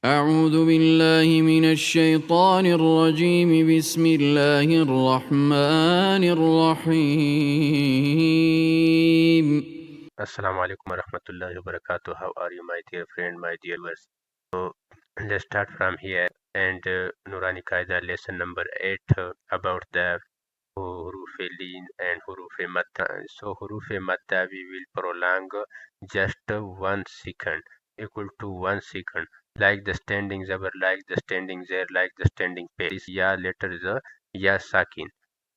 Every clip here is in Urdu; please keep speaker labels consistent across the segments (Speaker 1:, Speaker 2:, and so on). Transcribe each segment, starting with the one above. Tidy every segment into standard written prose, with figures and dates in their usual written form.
Speaker 1: أعوذ بالله من الشيطان الرجيم بسم الله الرحمن الرحيم.
Speaker 2: Assalamu alaikum warahmatullahi wabarakatuh. How are you, my dear friend, my dear viewers? So let's start from here and Nurani Qaida lesson number 8 about the Huruf Lin and Huruf Madda. So Huruf Madda we will prolong just 1 second, equal to 1 second, like the standing zabar, like the standing zer, like the standing pe. This ya letter is a ya sakin.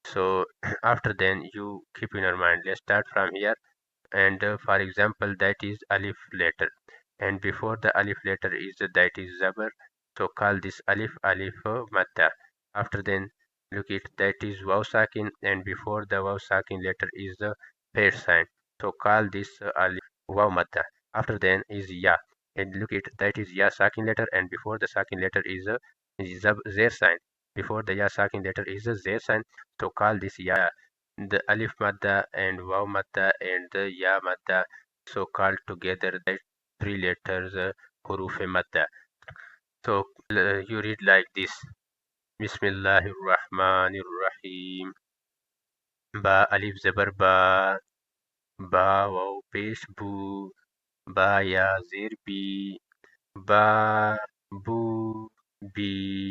Speaker 2: So after then you keep in your mind. Let's start from here. And for example, that is alif letter, and before the alif letter is that is zabar, so call this alif madda. After then look it, that is waw sakin, and before the waw sakin letter is the pair sign, so call this alif waw madda. After then is ya, and look it, that is ya sakin letter, and before the sakin letter is a zer sign, before the ya sakin letter is a zer sign, so call this ya. The alif madda and waw madda and the ya madda, so called together that three letters huruf madda. So you read like this: Bismillahir Rahmanir Rahim. Ba alif zabar ba, ba waw pesh bu, ba ya zir bi, ba bu bi.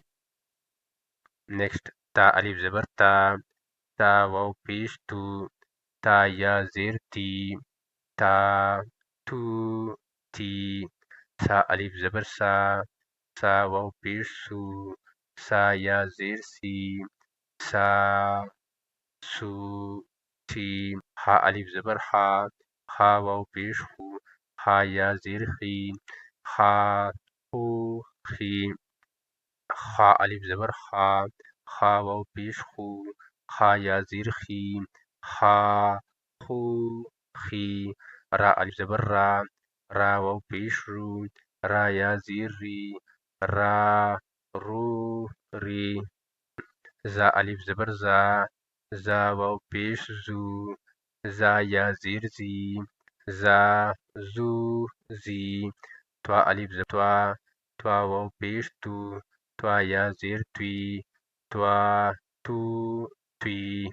Speaker 2: Next ta alif zabar ta, ta waw pesh tu, ta ya zir ti, تا تو تی. سا الف زبر سا، سا واو پیش سو، سا یا زیر سی، سا سو تی. ہا الف زبر ہا، ہا واو پیش ہو، ہا یا زیر خی، ہا ہو خی. خا الف زبر خا، خا واو پیش خو، خا یا زیر خی، خا خو خی. را الف زبر را، را واو پیش رو، را یا زیر ری، را رو ری. زا الف زبر زا، زا واو پیش زو، زا یا زیر زی، زا زو زی. توا الف زبر توا، توا واو پیش تو، توا یا زیر توی، توا تو توی.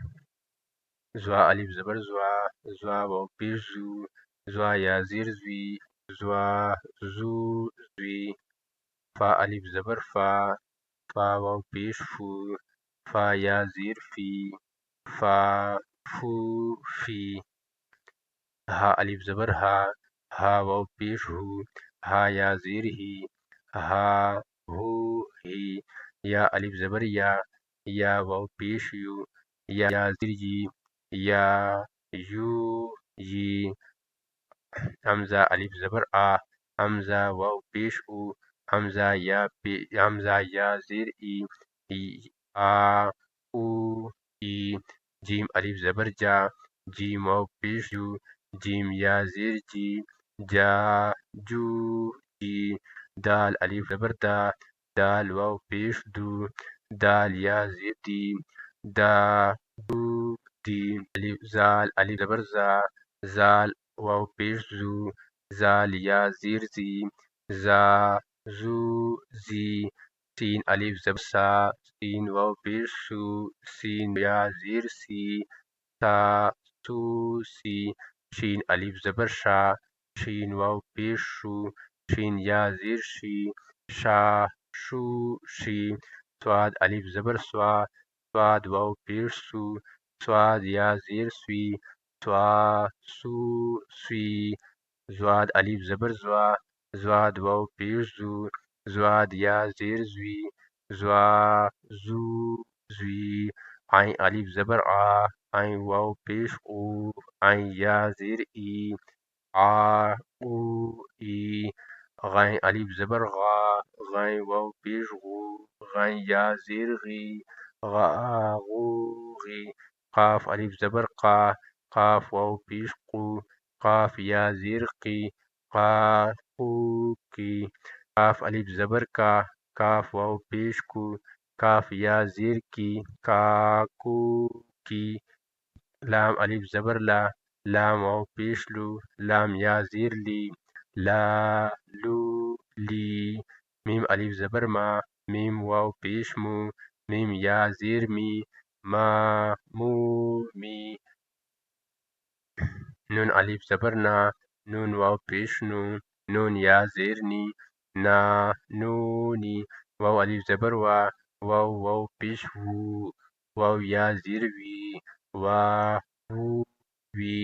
Speaker 2: زوا الف زبر زوا، زوا واو پیش زو، زوا یا زیر زوی، زوا زو زوی. فا الف زبر فا، فا واو پیش فو، فا یا زیر فی، فا فو فی. ہا الف زبر ہا، ہا واو پیش ہو، ہا یا زیر ہی، ہا ہو ہی. یا الف زبر یا، یا واو پیش یو، یا زیر یی، یا یو یی. حمزہ الف زبر آ، حمزہ واو پیش او، حمزہ یا حمزہ یا زیر ای، آ او ای. جیم الف زبر جا، جیم واو پیش جو، جیم یا زیر جی، جا جو جی. دال الف زبر دا، دال واو پیش دو، دال یا زیر دی، دا دو دی. زال الف زبر زا، زال واو پیش زو، زال یا زیر زی، زا زو زی. سین الف زبر سا، سین واو پیش سو، سین یا زیر سی، سا سو سی. شین الف زبر شا، شین واو پیش شو، شین یا زیر شی، شا شو شی. سواد الف زبر سوا، سواد واو پیش سو، سواد یا زیر سوی، سوا سو سوی. زواد الف زبر زوا، زواد واو پیش زو، زواد یا زیر زوی، زوا زو زوی. عین الف زبر آ، عین واو پیش او، عین یا زیر ای، آ او ای. غین الف زبر غا، غین واو پیش غو، غین یا زیر غی، غا غو غی. قاف الف زبر قا، قاف واو پیش قو، قاف یا زیر قی، قا قو کی. کاف الف زبر کا، کاف واو پیش کو، کاف یا زیر کی، کا کو کی. لام الف زبر لا، لام واو پیش لو، لام یا زیر لی، لا لو لی. میم الف زبر ما، میم واو پیش مو، میم یا زیر می، ما مو می. نون الف زبر نا، نون واو پیش نو، نون یا زیر نی، نا نو نی. واو الف زبر وا، واو واو پیش وو، واو یا زیر وی، وا وو وی.